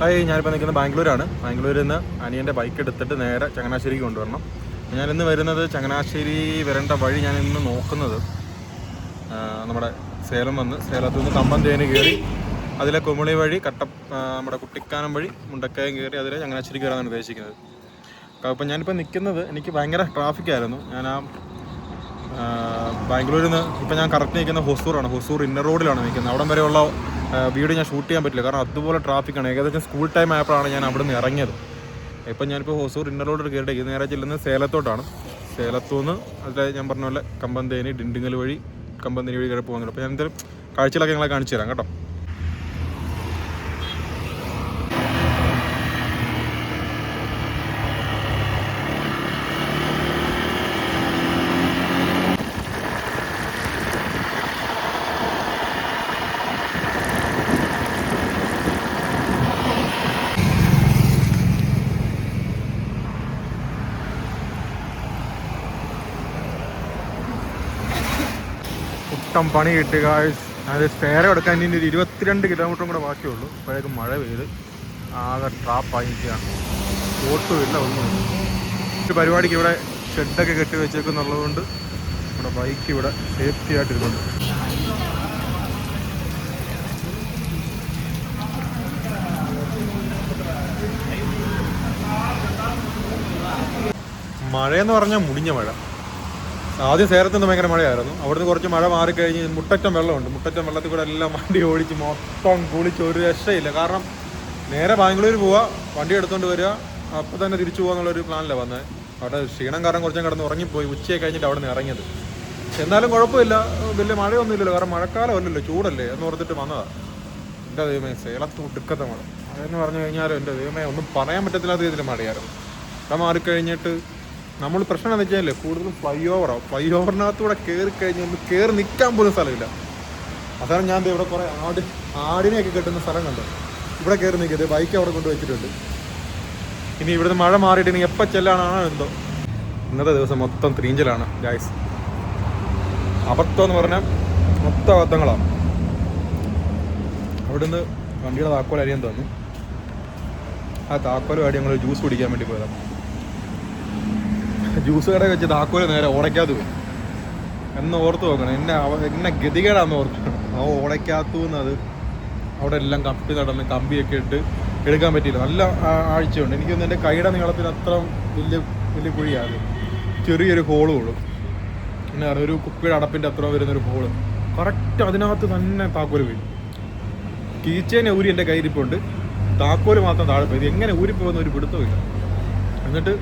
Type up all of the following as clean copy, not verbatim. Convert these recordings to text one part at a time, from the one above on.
ഞാനിപ്പോൾ നിൽക്കുന്നത് ബാംഗ്ലൂരാണ്. ബാംഗ്ലൂരിൽ നിന്ന് അനിയൻ്റെ ബൈക്ക് എടുത്തിട്ട് നേരെ ചങ്ങനാശ്ശേരിക്ക് കൊണ്ടുവരണം. ഞാനിന്ന് വരുന്നത് ചങ്ങനാശ്ശേരി വരേണ്ട വഴി ഞാൻ ഇന്ന് നോക്കുന്നത് നമ്മുടെ സേലം വന്ന് സേലത്തു നിന്ന് കമ്പന്തേന് കയറി അതിലെ കുമളി വഴി നമ്മുടെ കുട്ടിക്കാനം വഴി മുണ്ടക്കയം കയറി അതിലെ ചങ്ങനാശ്ശേരിക്ക് വരാനാണ് ഉദ്ദേശിക്കുന്നത്. അപ്പം ഞാനിപ്പോൾ നിൽക്കുന്നത് എനിക്ക് ഭയങ്കര ട്രാഫിക്കായിരുന്നു. ഞാൻ ബാംഗ്ലൂരിൽ നിന്ന് ഇപ്പം ഞാൻ കറക്റ്റ് നിൽക്കുന്ന ഹൊസൂറാണ്. ഹൊസൂർ ഇന്നർ റോഡിലാണ് നിൽക്കുന്നത്. അവിടം വരെയുള്ള വീഡിയോ ഞാൻ ഷൂട്ട് ചെയ്യാൻ പറ്റില്ല, കാരണം അതുപോലെ ട്രാഫിക്കാണ്. ഏകദേശം സ്കൂൾ ടൈം ആയപ്പോഴാണ് ഞാൻ അവിടെ നിന്ന് ഇറങ്ങിയത്. ഇപ്പം ഞാനിപ്പോൾ ഹൊസൂർ ഇന്നർ റോഡിൽ കയറിയിട്ട് നേരെ ചെല്ലുന്നത് സേലത്തോട്ടാണ്. സേലത്തുനിന്ന് അതിലെ ഞാൻ പറഞ്ഞ പോലെ കമ്പന്തേനി ഡിണ്ടിങ്ങൽ വഴി കമ്പന്തേനി വഴി കയറി പോകുന്നുണ്ട്. അപ്പോൾ ഞാൻ എന്തെങ്കിലും കാഴ്ചകളൊക്കെ നിങ്ങളെ കാണിച്ചു തരാം കേട്ടോ. മൊത്തം പണി കിട്ടി ഗായ്സ്. അത് സ്റ്റെയർ എടുക്കാൻ ഇനി 22 കിലോമീറ്ററും കൂടെ ബാക്കിയുള്ളൂ. അപ്പോഴേക്കും മഴ പെയ്ത് ആകെ ട്രാപ്പായി നിൽക്കുകയാണ്. ഓട്ടുമില്ല, ഒന്നുമില്ല. ഒരു പരിപാടിക്ക് ഇവിടെ ഷെഡൊക്കെ കെട്ടി വെച്ചേക്കുന്നുള്ളത് കൊണ്ട് നമ്മുടെ ബൈക്ക് ഇവിടെ സേഫ്റ്റി ആയിട്ടിരുന്നുണ്ട്. മഴയെന്ന് പറഞ്ഞാൽ മുടിഞ്ഞ മഴ. ആദ്യം സേലത്ത് നിന്ന് ഭയങ്കര മഴയായിരുന്നു. അവിടുന്ന് കുറച്ച് മഴ മാറിക്കഴിഞ്ഞ് മുട്ടറ്റം വെള്ളമുണ്ട്. മുട്ടറ്റം വെള്ളത്തിൽ കൂടെ എല്ലാം വണ്ടി ഓടിച്ച് മൊത്തം കുളിച്ച് ഒരു രക്ഷയില്ല. കാരണം നേരെ ബാംഗ്ലൂർ പോവുക, വണ്ടി എടുത്തുകൊണ്ട് വരിക, അപ്പോൾ തന്നെ തിരിച്ചു പോകുക എന്നുള്ളൊരു പ്ലാനിലാണ് വന്നത്. അവിടെ ക്ഷീണം കാരണം കുറച്ചും കിടന്ന് ഉറങ്ങിപ്പോയി. ഉച്ചയെ കഴിഞ്ഞിട്ട് അവിടെ നിന്ന് ഇറങ്ങിയത്. എന്നാലും കുഴപ്പമില്ല, വലിയ മഴയൊന്നും ഇല്ലല്ലോ, കാരണം മഴക്കാലം അല്ലല്ലോ, ചൂടല്ലേ എന്ന് ഓർത്തിട്ട് വന്നതാണ്. എൻ്റെ ദൈവമേ, സേലത്ത് ഒടുക്കത്തെ മഴ. അതെന്ന് പറഞ്ഞു കഴിഞ്ഞാൽ എൻ്റെ ദൈവമേ ഒന്നും പറയാൻ പറ്റത്തില്ലാത്ത രീതിയിൽ മഴയായിരുന്നു. അവിടെ മാറിക്കഴിഞ്ഞിട്ട് നമ്മൾ പ്രശ്നം എന്ന് വെച്ചാൽ കൂടുതലും ഫ്ലൈ ഓവറിനകത്തൂടെ കയറി കഴിഞ്ഞ് ഒന്ന് കയറി നിൽക്കാൻ പോലും സ്ഥലമില്ല. അതാണ് ഞാൻ ഇവിടെ കുറേ ആടിനെയൊക്കെ കെട്ടുന്ന സ്ഥലം കണ്ടു. ഇവിടെ കയറി നിൽക്കുന്നത് ബൈക്ക് അവിടെ കൊണ്ട് വെച്ചിട്ടുണ്ട്. ഇനി ഇവിടുന്ന് മഴ മാറിയിട്ട് ഇനി എപ്പോൾ ചെല്ലാനാണോ എന്തോ. ഇന്നത്തെ ദിവസം മൊത്തം ത്രീഞ്ചലാണ് ഗായ്സ്. അബദ്ധം എന്ന് പറഞ്ഞാൽ മൊത്തം അബദ്ധങ്ങളാണ്. അവിടുന്ന് വണ്ടിയുടെ താക്കോൽ അരിയാൻ തന്നു. ആ താക്കോലുമായിട്ട് ഞങ്ങൾ ജ്യൂസ് കുടിക്കാൻ വേണ്ടി പോയതാണ്. ജ്യൂസ് കട വെച്ച് താക്കോല് നേരെ ഓടയ്ക്കാത്ത പോയി എന്ന് ഓർത്ത് നോക്കണം. എന്നെ ഗതികേടാന്ന് ഓർത്ത്. ആ ഓടയ്ക്കാത്തുനിന്ന് അത് അവിടെ എല്ലാം കപ്പി നടന്ന് കമ്പിയൊക്കെ ഇട്ട് എടുക്കാൻ പറ്റിയില്ല. നല്ല ആഴ്ചയുണ്ട്. എനിക്കൊന്നും എൻ്റെ കൈയുടെ നീളത്തിൽ അത്ര വലിയ കുഴിയാണ്. ചെറിയൊരു ഹോള് ഉള്ളൂ. പിന്നെ ഒരു കുപ്പിയുടെ അടപ്പിൻ്റെ അത്ര വരുന്നൊരു ഹോള്. കറക്റ്റ് അതിനകത്ത് തന്നെ താക്കോല് പോയി. കീച്ചേനെ ഊരി എൻ്റെ കയ്യിരിപ്പുണ്ട്, താക്കോല് മാത്രം താഴെ പോയി. എങ്ങനെ ഊരിപ്പോകുന്ന ഒരു പിടുത്തമില്ല. എന്നിട്ട്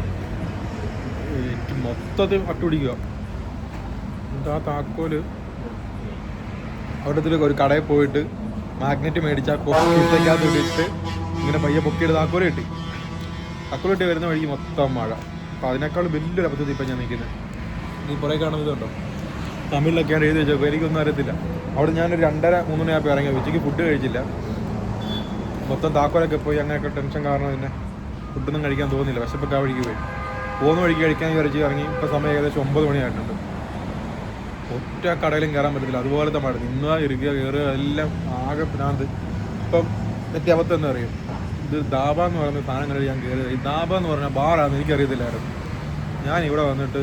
എനിക്ക് മൊത്തത്തിൽ അട്ടുപിടിക്കുക. എന്നിട്ട് ആ താക്കോല് അവിടത്തിൽ ഒരു കടയിൽ പോയിട്ട് മാഗ്നറ്റ് മേടിച്ച് ആ കൊക്കകത്ത് ഇട്ടിട്ട് ഇങ്ങനെ പയ്യെ പൊക്കിയിട്ട് താക്കോല് കിട്ടി. താക്കോല് കിട്ടി വരുന്ന വഴിക്ക് മൊത്തം മഴ. അപ്പോൾ അതിനേക്കാളും വലിയൊരു അബദ്ധത്തിൽ ഇപ്പം ഞാൻ നിൽക്കുന്നത്. നീ പുറകെ കാണുന്നതുണ്ടോ, തമിഴിലൊക്കെയാണ് എഴുതി വെച്ചപ്പോൾ എനിക്കൊന്നും അറിയത്തില്ല. അവിടെ ഞാനൊരു 2:30-3 മണിയായപ്പോൾ ഇറങ്ങി. ഉച്ചയ്ക്ക് ഫുഡ് കഴിച്ചില്ല. മൊത്തം താക്കോലൊക്കെ പോയി. അങ്ങനെയൊക്കെ ടെൻഷൻ കാരണം പിന്നെ ഫുഡൊന്നും കഴിക്കാൻ തോന്നില്ല. വിശപ്പൊക്കെ ആ വഴിക്ക് പോയി. പോകുന്ന വഴിക്ക് കഴിക്കാൻ വിചാരിച്ച് ഇറങ്ങി. ഇപ്പോൾ സമയം ഏകദേശം 9 മണിയായിട്ടുണ്ട്. ഒറ്റ കടയിലും കയറാൻ പറ്റത്തില്ല. അതുപോലത്തെ മഴ. നിന്നാ ഇറുക കയറുക എല്ലാം ആകെ ഭ്രാന്ത്. ഇപ്പം എത്തിയ അബദ്ധം എന്താ അറിയും, ഇത് ദാബ എന്ന് പറയുന്ന സാധനങ്ങളിൽ ഞാൻ കയറിയത്. ഈ ദാബ എന്ന് പറഞ്ഞാൽ ബാറാണെന്ന് എനിക്കറിയത്തില്ലായിരുന്നു. ഞാൻ ഇവിടെ വന്നിട്ട്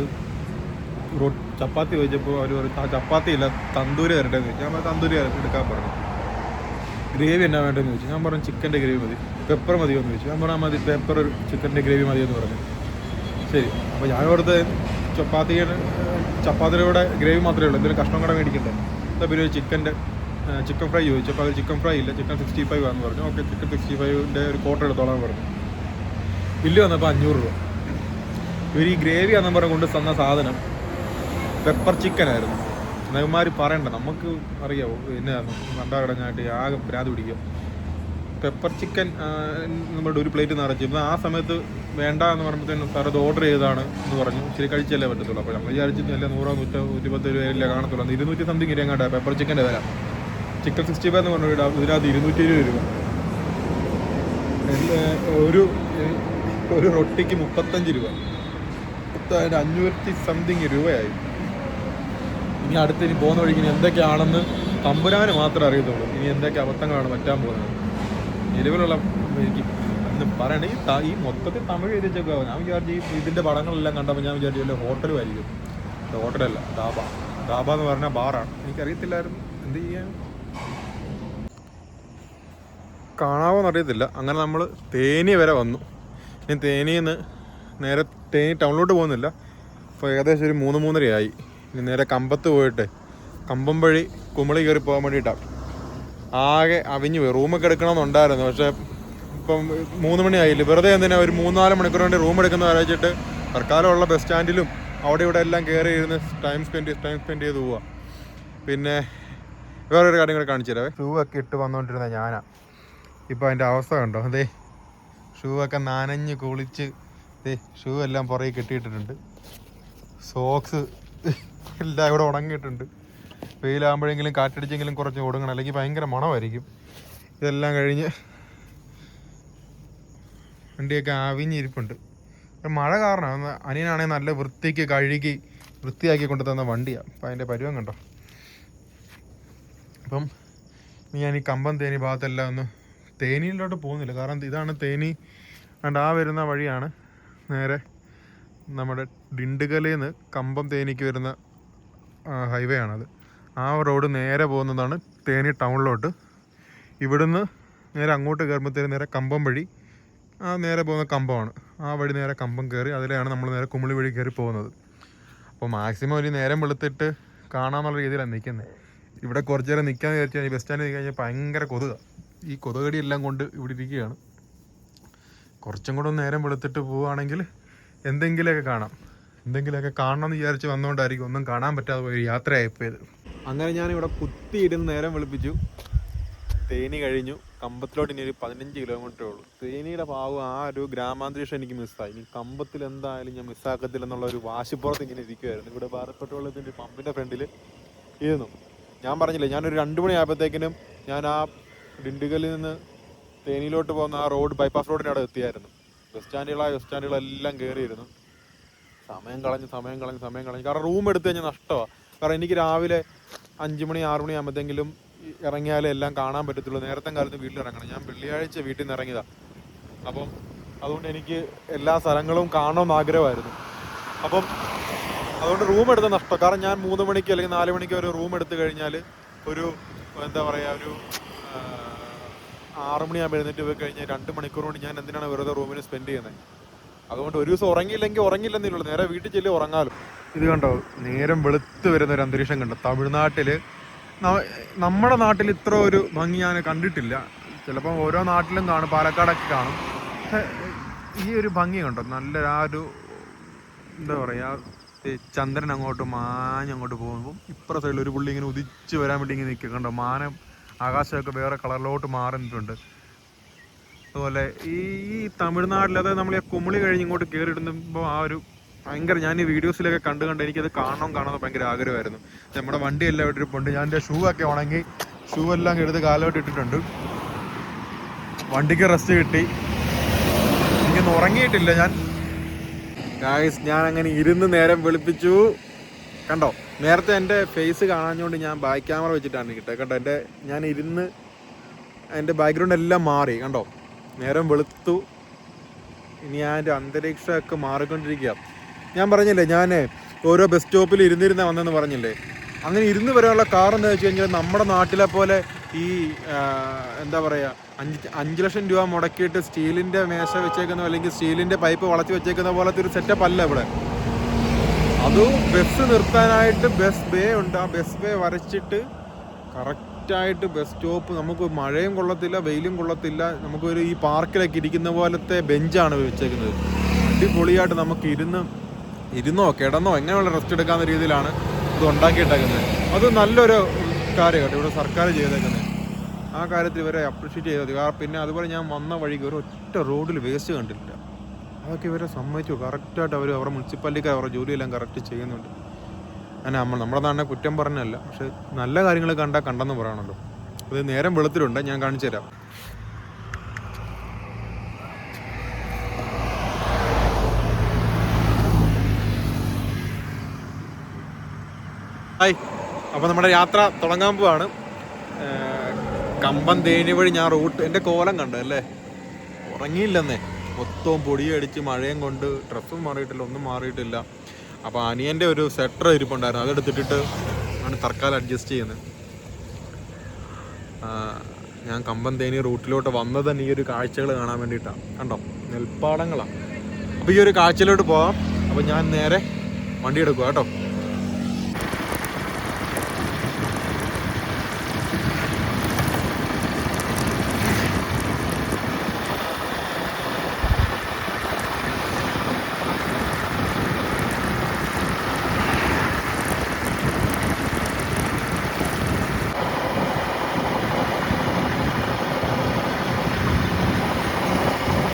ചപ്പാത്തി ചോദിച്ചപ്പോൾ അവർ ആ ചപ്പാത്തി ഇല്ല, തന്തൂരി തരട്ടെന്ന് ചോദിച്ചു. ഞാൻ തന്തൂരി എടുക്കാൻ പറഞ്ഞു. ഗ്രേവി എന്നാ വേണ്ടതെന്ന് ചോദിച്ചു. ഞാൻ പറഞ്ഞു ചിക്കൻ്റെ ഗ്രേവി മതി. പെപ്പർ മതിയോ എന്ന് ചോദിച്ചു. ഞാൻ പറഞ്ഞാൽ മതി, പെപ്പർ ചിക്കൻ്റെ ഗ്രേവി മതിയെന്ന് പറഞ്ഞു. ശരി. അപ്പോൾ ഞാൻ ഓർത്ത് ചപ്പാത്തിയുടെ കൂടെ ഗ്രേവി മാത്രമേ ഉള്ളൂ, എന്തെങ്കിലും കഷ്ണം കൂടെ മേടിക്കണ്ടേ. അപ്പോൾ പിന്നെ ചിക്കൻ ഫ്രൈ ചോദിച്ചു. അപ്പോൾ അത് ചിക്കൻ ഫ്രൈ ഇല്ല, ചിക്കൻ 65 ആണെന്ന് പറഞ്ഞു. ഓക്കെ, ചിക്കൻ 65ൻ്റെ ഒരു ക്വാർട്ടർ എടുത്തോളാൻ പറഞ്ഞു. ബില്ല് വന്നപ്പോൾ 500 രൂപ. ഇവർ ഈ ഗ്രേവി ആണെന്ന് പറഞ്ഞ് കൊണ്ട് തന്ന സാധനം പെപ്പർ ചിക്കൻ ആയിരുന്നു. നവന്മാർ പറയണ്ട, നമുക്ക് അറിയാമോ എന്നായിരുന്നു. കണ്ടാ കിടഞ്ഞായിട്ട് ആകെ ഭ്രാന്ത് പിടിക്കുക. പെപ്പർ ചിക്കൻ നമ്മുടെ ഒരു പ്ലേറ്റ് നിറച്ച്. ഇപ്പം ആ സമയത്ത് വേണ്ട എന്ന് പറയുമ്പോഴത്തേനും സാർ അത് ഓർഡർ ചെയ്തതാണ് എന്ന് പറഞ്ഞു. ശരി, കഴിച്ചല്ലേ പറ്റത്തുള്ളൂ. അപ്പോൾ നമ്മൾ വിചാരിച്ചില്ല 100-110 രൂപയില്ലേ കാണത്തുള്ളൂ. 200 സംതിങ് ഇരിയാങ്ങാട്ടെ പെപ്പർ ചിക്കൻ്റെ വില. ചിക്കൻ 65 എന്ന് പറഞ്ഞു ഇതിനകത്ത് 220 രൂപ. ഒരു റൊട്ടിക്ക് 35 രൂപ. 500 സംതിങ് രൂപയായി. ഇനി അടുത്തിനി പോകുന്ന വഴിക്ക് ഇനി എന്തൊക്കെയാണെന്ന് തമ്പുരാന് മാത്രമേ അറിയത്തുള്ളൂ. ഇനി എന്തൊക്കെ അബദ്ധങ്ങളാണ് പറ്റാൻ പോകുന്നത്. നിലവിലുള്ള എനിക്ക് എന്ന് പറയണേ ഈ മൊത്തത്തിൽ തമിഴ് എഴുതിച്ചൊക്കെ ഞാൻ വിചാരിച്ചു ഇതിൻ്റെ പടങ്ങളെല്ലാം കണ്ടപ്പോൾ ഞാൻ വിചാരിച്ചു വല്ല ഹോട്ടലും ആയിരിക്കും. ഹോട്ടലല്ല, ധാബ. ധാബ എന്ന് പറഞ്ഞാൽ ബാറാണ്. എനിക്കറിയത്തില്ലായിരുന്നു, എന്ത് ചെയ്യാൻ. കാണാവോന്ന് അറിയത്തില്ല. അങ്ങനെ നമ്മൾ തേനി വരെ വന്നു. ഞാൻ തേനിയിൽ നിന്ന് നേരെ തേനി ടൗണിലോട്ട് പോകുന്നില്ല. ഇപ്പോൾ ഏകദേശം ഒരു 3-3:30 ഇനി നേരെ കമ്പത്ത് പോയിട്ട് കമ്പം വഴി കുമളി കയറി പോകാൻ വേണ്ടിയിട്ടാണ്. ആകെ അവിഞ്ഞു പോയി. റൂമൊക്കെ എടുക്കണമെന്നുണ്ടായിരുന്നു, പക്ഷേ ഇപ്പം 3 മണിയായില്ല. വെറുതെ എന്തിനാ ഒരു 3-4 മണിക്കൂർ കൊണ്ട് റൂം എടുക്കുന്ന ആലോചിച്ചിട്ട് തൽക്കാലമുള്ള ബസ് സ്റ്റാൻഡിലും അവിടെ ഇവിടെ എല്ലാം കയറി ഇരുന്ന് ടൈം സ്പെൻഡ് ചെയ്ത് പോവുക. പിന്നെ വേറൊരു കാര്യം കൂടെ കാണിച്ചു തരാവേ. ഷൂ ഒക്കെ ഇട്ട് വന്നുകൊണ്ടിരുന്ന ഞാനാ. ഇപ്പോൾ അതിൻ്റെ അവസ്ഥ കണ്ടോ? അതേ ഷൂ ഒക്കെ നനഞ്ഞ് കുളിച്ച് ഷൂ എല്ലാം പുറകെ കെട്ടിയിട്ടിട്ടുണ്ട്. സോക്സ് എല്ലാം ഇവിടെ ഉണങ്ങിയിട്ടുണ്ട്. വെയിലാകുമ്പോഴെങ്കിലും കാറ്റടിച്ചെങ്കിലും കുറച്ച് ഒടുങ്ങണം, അല്ലെങ്കിൽ ഭയങ്കര മണമായിരിക്കും. ഇതെല്ലാം കഴിഞ്ഞ് വണ്ടിയൊക്കെ അവിഞ്ഞിരിപ്പുണ്ട്. മഴ കാരണം അനിയനാണെങ്കിൽ നല്ല വൃത്തിക്ക് കഴുകി വൃത്തിയാക്കി കൊണ്ടു തന്ന വണ്ടിയാണ്. അപ്പം അതിൻ്റെ പരുവം കണ്ടോ. അപ്പം ഞാൻ ഈ കമ്പം തേനി ഭാഗത്തെല്ലാം ഒന്ന് തേനിയിലോട്ട് പോകുന്നില്ല, കാരണം ഇതാണ് തേനി. കണ്ട് ആ വരുന്ന വഴിയാണ് നേരെ നമ്മുടെ ഡിണ്ടുഗലിൽ നിന്ന് കമ്പം തേനിക്ക് വരുന്ന ഹൈവേ ആണത്. ആ റോഡ് നേരെ പോകുന്നതാണ് തേനി ടൗണിലോട്ട്. ഇവിടുന്ന് നേരെ അങ്ങോട്ട് കയറുമ്പോഴത്തേന് നേരെ കമ്പം വഴി നേരെ പോകുന്ന കമ്പമാണ്. ആ വഴി നേരെ കമ്പം കയറി അതിലാണ് നമ്മൾ നേരെ കുമളി വഴി കയറി പോകുന്നത്. അപ്പോൾ മാക്സിമം ഒരു നേരം വെളുത്തിട്ട് കാണാമെന്നുള്ള രീതിയിലാണ് നിൽക്കുന്നത്. ഇവിടെ കുറച്ച് നേരം നിൽക്കാൻ വിചാരിച്ചു കഴിഞ്ഞാൽ ബസ് സ്റ്റാൻഡിൽ നിൽക്കാൻ കഴിഞ്ഞാൽ ഭയങ്കര കൊതുകാണ്. ഈ കൊതുകടി എല്ലാം കൊണ്ട് ഇവിടെ ഇരിക്കുകയാണ്. കുറച്ചും കൂടെ ഒന്ന് നേരം വെളുത്തിട്ട് പോവുകയാണെങ്കിൽ എന്തെങ്കിലുമൊക്കെ കാണണമെന്ന് വിചാരിച്ച് വന്നുകൊണ്ടായിരിക്കും ഒന്നും കാണാൻ പറ്റാതെ പോയി യാത്രയായിപ്പോയത്. അങ്ങനെ ഞാനിവിടെ കുത്തിയിരുന്ന് നേരം വെളുപ്പിച്ചു. തേനി കഴിഞ്ഞു. കമ്പത്തിലോട്ട് ഇനി ഒരു 15 കിലോമീറ്ററേ ഉള്ളൂ. തേനിയുടെ ഭാഗം ആ ഒരു ഗ്രാമാന്തരീക്ഷം എനിക്ക് മിസ്സായി. ഇനി കമ്പത്തിൽ എന്തായാലും ഞാൻ മിസ്സാക്കത്തില്ലെന്നുള്ള ഒരു വാശിപ്പുറത്ത് ഇങ്ങനെ ഇരിക്കുമായിരുന്നു. ഇവിടെ ഭാരത് പെട്രോളിയത്തിൻ്റെ പമ്പിൻ്റെ ഫ്രണ്ടിൽ ഇരുന്നു. ഞാൻ പറഞ്ഞില്ലേ, ഞാനൊരു 2 മണി ആയപ്പോഴത്തേക്കിനും ഞാൻ ആ ഡിണ്ടുഗലിൽ നിന്ന് തേനിയിലോട്ട് പോകുന്ന ആ റോഡ് ബൈപ്പാസ് റോഡിൻ്റെ അവിടെ എത്തിയായിരുന്നു. ബസ് സ്റ്റാൻഡുകളെല്ലാം കയറിയിരുന്നു. സമയം കളഞ്ഞ് കാരണം റൂം എടുത്തു കഴിഞ്ഞാൽ നഷ്ടമാണ്. കാരണം എനിക്ക് രാവിലെ 5 മണി 6 മണി ആകുമ്പോഴത്തേങ്കിലും ഇറങ്ങിയാലേ എല്ലാം കാണാൻ പറ്റത്തുള്ളൂ. നേരത്തെ കാലത്ത് വീട്ടിലിറങ്ങണം. ഞാൻ വെള്ളിയാഴ്ച വീട്ടിൽ നിന്ന് ഇറങ്ങിയതാണ്. അപ്പം അതുകൊണ്ട് എനിക്ക് എല്ലാ സ്ഥലങ്ങളും കാണണമെന്ന് ആഗ്രഹമായിരുന്നു. അപ്പം അതുകൊണ്ട് റൂം എടുത്ത നഷ്ടം. കാരണം ഞാൻ 3 മണിക്ക് അല്ലെങ്കിൽ 4 മണിക്ക് ഒരു റൂം എടുത്തു കഴിഞ്ഞാൽ ഒരു എന്താ പറയുക, ഒരു 6 മണിയാകുമ്പോൾ എഴുന്നേറ്റ് പോയി കഴിഞ്ഞാൽ 2 മണിക്കൂർ കൊണ്ട് ഞാൻ എന്തിനാണ് വെറുതെ റൂമിന് സ്പെൻഡ് ചെയ്യുന്നത്? അതുകൊണ്ട് ഒരു ദിവസം ഉറങ്ങില്ലെന്നേ ഉള്ളൂ. നേരെ വീട്ടിൽ ചെല്ലി ഉറങ്ങാലും. ഇത് കണ്ടോ, നേരം വെളുത്ത് വരുന്ന ഒരു അന്തരീക്ഷം കണ്ടോ. തമിഴ്നാട്ടിൽ നമ്മുടെ നാട്ടിൽ ഇത്ര ഒരു ഭംഗി ഞാൻ കണ്ടിട്ടില്ല. ചിലപ്പോൾ ഓരോ നാട്ടിലും കാണും, പാലക്കാടൊക്കെ കാണും. പക്ഷെ ഈ ഒരു ഭംഗി കണ്ടോ, നല്ല ആ ഒരു എന്താ പറയുക, ചന്ദ്രൻ അങ്ങോട്ട് മാഞ്ഞങ്ങോട്ട് പോകുമ്പോൾ ഇപ്പുറ സൈഡിൽ ഒരു പുള്ളി ഇങ്ങനെ ഉദിച്ച് വരാൻ വേണ്ടി ഇങ്ങനെ നിൽക്കുക കണ്ടോ. മാനം ആകാശമൊക്കെ വേറെ കളറിലോട്ട് മാറിയിട്ടുണ്ട്. അതുപോലെ ഈ തമിഴ്നാട്ടിൽ, അതായത് നമ്മൾ ഈ കുമളി കഴിഞ്ഞ് ഇങ്ങോട്ട് കയറിയിടുമ്പോൾ ആ ഒരു ഭയങ്കര, ഞാൻ ഈ വീഡിയോസിലൊക്കെ കണ്ട് എനിക്കത് കാണണമെന്ന് ഭയങ്കര ആഗ്രഹമായിരുന്നു. നമ്മുടെ വണ്ടിയെല്ലാം ഇട്ടിട്ടുണ്ട്. ഞാൻ എൻ്റെ ഷൂ ഒക്കെ ഉണങ്ങി ഷൂ എല്ലാം എടുത്ത് കാലോട്ട് ഇട്ടിട്ടുണ്ട്. വണ്ടിക്ക് റെസ്റ്റ് കിട്ടി. എനിക്കൊന്നും ഉറങ്ങിയിട്ടില്ല ഞാൻ. ഞാൻ അങ്ങനെ ഇരുന്ന് നേരം വെളുപ്പിച്ചു. കണ്ടോ, നേരത്തെ എൻ്റെ ഫേസ് കാണാഞ്ഞുകൊണ്ട് ഞാൻ ബാക്ക് ക്യാമറ വെച്ചിട്ടാണ് കിട്ടുക കേട്ടോ. ഞാൻ ഇരുന്ന് എൻ്റെ ബാക്ക്ഗ്രൗണ്ട് എല്ലാം മാറി കണ്ടോ. നേരം വെളുത്തു. ഇനി അതിൻ്റെ അന്തരീക്ഷമൊക്കെ മാറിക്കൊണ്ടിരിക്കുക. ഞാൻ പറഞ്ഞില്ലേ, ഞാൻ ഓരോ ബസ് സ്റ്റോപ്പിൽ വന്നെന്ന് പറഞ്ഞില്ലേ. അങ്ങനെ ഇരുന്ന് വരാനുള്ള കാരണം എന്താ വെച്ച് കഴിഞ്ഞാൽ, നമ്മുടെ നാട്ടിലെ പോലെ ഈ എന്താ പറയുക, 5 ലക്ഷം രൂപ മുടക്കിയിട്ട് സ്റ്റീലിൻ്റെ മേശ വെച്ചേക്കുന്ന അല്ലെങ്കിൽ സ്റ്റീലിൻ്റെ പൈപ്പ് വളച്ച് വെച്ചേക്കുന്ന പോലത്തെ ഒരു സെറ്റപ്പ് അല്ല ഇവിടെ. അത് ബസ് നിർത്താനായിട്ട് ബസ് ബേ ഉണ്ട്. ആ ബസ് ബേ വരച്ചിട്ട് കറക്റ്റായിട്ട് ബസ് സ്റ്റോപ്പ്, നമുക്ക് മഴയും കൊള്ളത്തില്ല വെയിലും കൊള്ളത്തില്ല. നമുക്കൊരു ഈ പാർക്കിലൊക്കെ ഇരിക്കുന്ന പോലത്തെ ബെഞ്ചാണ് വെച്ചേക്കുന്നത്. അടിപൊളിയായിട്ട് നമുക്ക് ഇരുന്നോ കിടന്നോ എങ്ങനെയുള്ള റെസ്റ്റ് എടുക്കാവുന്ന രീതിയിലാണ് ഇത് ഉണ്ടാക്കിയിട്ടേക്കുന്നത്. അത് നല്ലൊരു കാര്യമായിട്ട് ഇവിടെ സർക്കാർ ചെയ്തേക്കുന്നത്. ആ കാര്യത്തിൽ ഇവരെ അപ്രീഷിയേറ്റ് ചെയ്തത്. പിന്നെ അതുപോലെ ഞാൻ വന്ന വഴിക്ക് ഒരു ഒറ്റ റോഡിൽ വേസ്റ്റ് കണ്ടിട്ടില്ല. അതൊക്കെ ഇവരെ സമ്മതിച്ചു. കറക്റ്റായിട്ട് അവരുടെ മുനിസിപ്പാലിറ്റിക്ക് അവരുടെ ജോലിയെല്ലാം കറക്റ്റ് ചെയ്യുന്നുണ്ട്. അങ്ങനെ നമ്മുടെ നാടിനെ കുറ്റം പറഞ്ഞല്ല, പക്ഷെ നല്ല കാര്യങ്ങൾ കണ്ടെന്ന് പറയണല്ലോ. അത് നേരം വെളുത്തിലുണ്ട്, ഞാൻ കാണിച്ചു തരാം. ഹായ്, അപ്പോൾ നമ്മുടെ യാത്ര തുടങ്ങാൻ പോവാണ്. കമ്പം തേനി വഴി ഞാൻ റൂട്ട്, എൻ്റെ കോലം കണ്ടല്ലേ, ഉറങ്ങിയില്ലെന്നേ, മൊത്തവും പൊടിയടിച്ച് മഴയും കൊണ്ട് ഡ്രസ്സും മാറിയിട്ടില്ല, ഒന്നും മാറിയിട്ടില്ല. അപ്പോൾ അനിയൻ്റെ ഒരു സ്വെറ്റർ ഇരിപ്പുണ്ടായിരുന്നു, അതെടുത്തിട്ടിട്ട് ആണ് തൽക്കാലം അഡ്ജസ്റ്റ് ചെയ്യുന്നത്. ഞാൻ കമ്പന്തേനി റൂട്ടിലോട്ട് വന്നത് തന്നെ ഈ ഒരു കാഴ്ചകൾ കാണാൻ വേണ്ടിയിട്ടാണ്. കണ്ടോ, നെൽപ്പാടങ്ങളാണ്. അപ്പോൾ ഈ ഒരു കാഴ്ചയിലോട്ട് പോകാം. അപ്പോൾ ഞാൻ നേരെ വണ്ടി എടുക്കുക കേട്ടോ.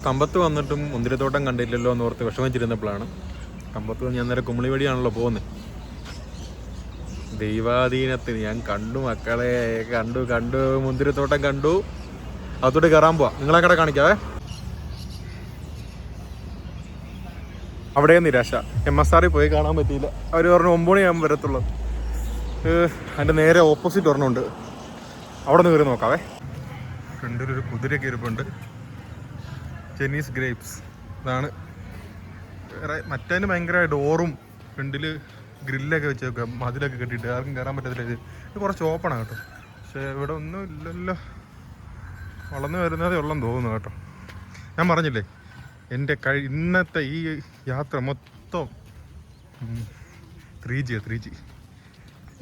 കമ്പത്ത് വന്നിട്ടും മുന്തിരിത്തോട്ടം കണ്ടില്ലല്ലോ എന്ന് ഓർത്ത് വിഷമിച്ചിരുന്നപ്പോഴാണ് കമ്പത്ത് ഞാൻ നേരെ കുമളി വഴിയാണല്ലോ പോകുന്നത്. ദൈവാധീനത്തിന് ഞാൻ കണ്ടു മക്കളെ, കണ്ടു മുന്തിരിത്തോട്ടം കണ്ടു. അതോട്ട് കയറാൻ പോവാ, നിങ്ങളെ കട കാണിക്കാവേ. അവിടെ നിരാശ, MSR പോയി കാണാൻ പറ്റിയില്ല. അവർ പറഞ്ഞു 9 മണിയാകുമ്പോൾ വരത്തുള്ളൂ. അതിൻ്റെ നേരെ ഓപ്പോസിറ്റ് ഒരെണ്ണമുണ്ട്, അവിടെ നിന്ന് കയറി നോക്കാവേ. ഫ്രണ്ടിലൊരു കുതിരയൊക്കെ ഇരിപ്പുണ്ട്, ചെന്നീസ് ഗ്രേപ്സ്. ഇതാണ് വേറെ. മറ്റേതിന് ഭയങ്കര ഡോറും ഫ്രണ്ടിൽ ഗ്രില്ലൊക്കെ വെച്ചേക്കുക, മതിലൊക്കെ കെട്ടിയിട്ട് ആർക്കും കയറാൻ പറ്റത്തില്ല. ഇത് കുറച്ച് ഓപ്പണാണ് കേട്ടോ. പക്ഷേ ഇവിടെ ഒന്നും ഇല്ലല്ലോ, വളർന്നു വരുന്നതേ ഉള്ളെന്ന് തോന്നുന്നു കേട്ടോ. ഞാൻ പറഞ്ഞില്ലേ, എൻ്റെ ഇന്നത്തെ ഈ യാത്ര മൊത്തം 3G.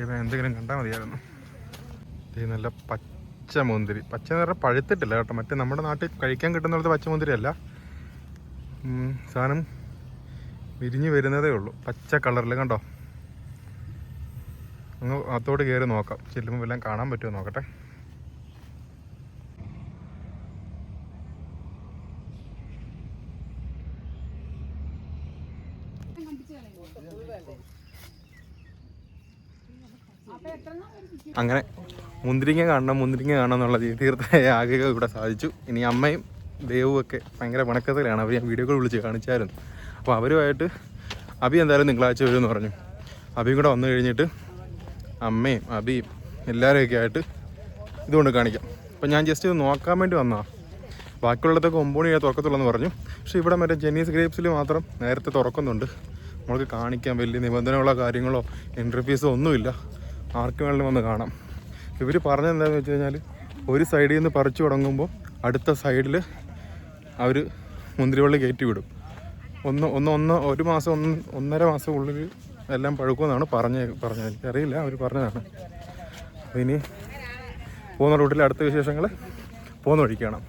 ഇപ്പം എന്തെങ്കിലും കണ്ടാൽ മതിയായിരുന്നു. ഇത് നല്ല പച്ച മുന്തിരി. പച്ച എന്ന് പറഞ്ഞാൽ പഴുത്തിട്ടില്ല കേട്ടോ, മറ്റേ നമ്മുടെ നാട്ടിൽ കഴിക്കാൻ കിട്ടുന്നിടത്ത് പച്ച മുന്തിരി അല്ല. സാധനം വിരിഞ്ഞ് വരുന്നതേ ഉള്ളൂ, പച്ച കളറിൽ. കണ്ടോ, അങ്ങ് അകത്തോട്ട് കയറി നോക്കാം, ചെല്ലുമ്പോൾ എല്ലാം കാണാൻ പറ്റുമോ നോക്കട്ടെ. അങ്ങനെ മുന്തിരിങ്ങ കാണണം എന്നുള്ള തീർത്ഥമായ ആഗ്രഹം ഇവിടെ സാധിച്ചു. ഇനി അമ്മയും ദേവും ഒക്കെ ഭയങ്കര പണക്കത്തിലാണ്. അവർ ഞാൻ വീഡിയോ കോൾ വിളിച്ച് കാണിച്ചായിരുന്നു. അപ്പോൾ അവരുമായിട്ട് അബി എന്തായാലും തിങ്കളാഴ്ച വരുമെന്ന് പറഞ്ഞു. അബിയും കൂടെ വന്നു കഴിഞ്ഞിട്ട് അമ്മയും അബിയും എല്ലാവരെയൊക്കെ ആയിട്ട് ഇതുകൊണ്ട് കാണിക്കാം. അപ്പോൾ ഞാൻ ജസ്റ്റ് ഇത് നോക്കാൻ വേണ്ടി വന്നതാണ്. ബാക്കിയുള്ളതൊക്കെ 9 മണിയായി തുറക്കത്തുള്ളൂ എന്ന് പറഞ്ഞു. പക്ഷേ ഇവിടെ മറ്റേ ചെന്നീസ് ഗ്രേപ്സിൽ മാത്രം നേരത്തെ തുറക്കുന്നുണ്ട്. നമ്മൾക്ക് കാണിക്കാൻ വലിയ നിബന്ധനകളോ കാര്യങ്ങളോ എൻട്രി ഫീസോ ഒന്നുമില്ല, ആർക്ക് വേണമെങ്കിലും വന്ന് കാണാം. ഇവർ പറഞ്ഞത് എന്താണെന്ന് വെച്ച് കഴിഞ്ഞാൽ, ഒരു സൈഡിൽ നിന്ന് പറിച്ചു തുടങ്ങുമ്പോൾ അടുത്ത സൈഡിൽ അവർ മുന്തിരിവള്ളി കയറ്റി വിടും. ഒരു മാസം 1.5 മാസം ഉള്ളിൽ എല്ലാം പഴുക്കുമെന്നാണ് പറഞ്ഞത്. എനിക്കറിയില്ല, അവർ പറഞ്ഞതാണ്. അപ്പോൾ ഇനി പോകുന്ന റൂട്ടിൽ അടുത്ത വിശേഷങ്ങൾ പോകുന്ന വഴിക്കാണ്.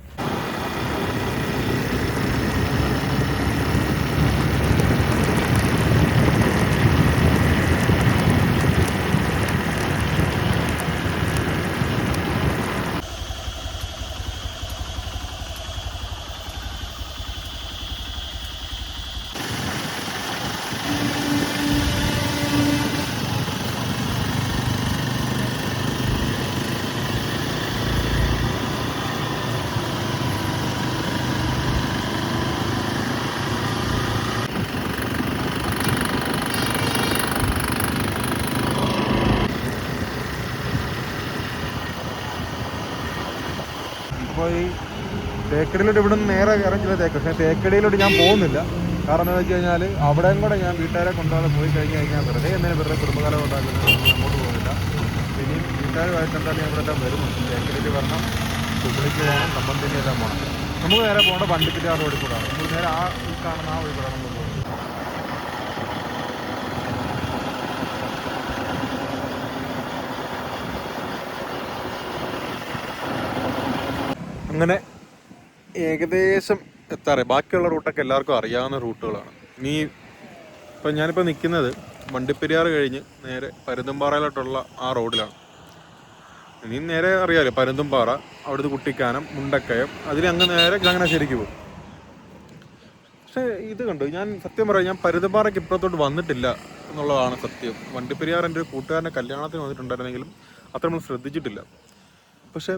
അപ്പോൾ ഈ തേക്കടിയിലോട്ട് ഇവിടെ നിന്ന് നേരെ ഇറങ്ങില്ല പക്ഷേ തേക്കടിയിലോട്ട് ഞാൻ പോകുന്നില്ല. കാരണം എന്താണെന്ന് വെച്ച് കഴിഞ്ഞാൽ അവിടെയും കൂടെ ഞാൻ വീട്ടുകാരെ കൊണ്ടുപോകാതെ പോയി കഴിഞ്ഞാൽ വെറുതെ കുടുംബകാലം ഉണ്ടാക്കുന്നത് അങ്ങോട്ട് പോകുന്നില്ല. ഇനിയും വീട്ടുകാരുമായിട്ട് എന്തായാലും ഞാൻ ഇവിടെ വരുന്നു. തേക്കടിയിൽ വരണം, കുമളിക്ക് പോകണം, കമ്പന്തേനി എല്ലാം പോകണം. നമുക്ക് നേരെ പോകേണ്ട വണ്ടിപ്പെരിയാർ റോഡിൽ കൂടാണ്. നമ്മൾ നേരെ ഈ കാണുന്ന വഴി കൂടാണ് നമ്മൾ പോകുന്നത്. അങ്ങനെ ഏകദേശം എത്താറേ. ബാക്കിയുള്ള റൂട്ടൊക്കെ എല്ലാവർക്കും അറിയാവുന്ന റൂട്ടുകളാണ്. ഇനി ഇപ്പം ഞാനിപ്പോൾ നിൽക്കുന്നത് വണ്ടിപ്പെരിയാർ കഴിഞ്ഞ് നേരെ പരുന്തുംപാറയിലോട്ടുള്ള ആ റോഡിലാണ്. ഇനി നേരെ അറിയാമല്ലോ, പരുന്തുംപാറ, അവിടുന്ന് കുട്ടിക്കാനം, മുണ്ടക്കയം, അതിലങ്ങ് നേരെ ചങ്ങനാശ്ശേരിക്ക് പോകും. പക്ഷേ ഇത് കണ്ടു, ഞാൻ സത്യം പറയാം, ഞാൻ പരുന്തുംപാറയ്ക്ക് ഇപ്പുറത്തോട്ട് വന്നിട്ടില്ല എന്നുള്ളതാണ് സത്യം. വണ്ടിപ്പെരിയാർ എൻ്റെ ഒരു കൂട്ടുകാരൻ്റെ കല്യാണത്തിന് വന്നിട്ടുണ്ടായിരുന്നെങ്കിലും അത്ര നമ്മൾ ശ്രദ്ധിച്ചിട്ടില്ല. പക്ഷേ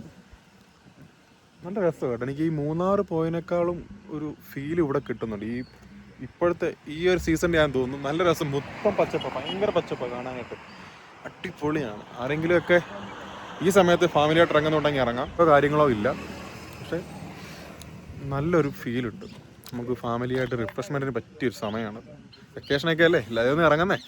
നല്ല രസം കേട്ടോ. എനിക്ക് ഈ മൂന്നാർ പോയതിനേക്കാളും ഒരു ഫീൽ ഇവിടെ കിട്ടുന്നുണ്ട്. ഇപ്പോഴത്തെ ഈ ഒരു സീസണിൽ ഞാൻ തോന്നുന്നു നല്ല രസം. മൊത്തം പച്ചപ്പ്, ഭയങ്കര പച്ചപ്പ് കാണാനായിട്ട് അടിപൊളിയാണ്. ആരെങ്കിലുമൊക്കെ ഈ സമയത്ത് ഫാമിലിയായിട്ട് ഇറങ്ങുന്നുണ്ടെങ്കിൽ ഇറങ്ങാം, ഇപ്പോൾ കാര്യങ്ങളോ ഇല്ല. പക്ഷേ നല്ലൊരു ഫീലുണ്ട്. നമുക്ക് ഫാമിലിയായിട്ട് റിഫ്രഷ്മെൻറ്റിന് പറ്റിയൊരു സമയമാണ്. വെക്കേഷനൊക്കെ അല്ലേ, എല്ലാവരും ഒന്ന് ഇറങ്ങുന്നേ.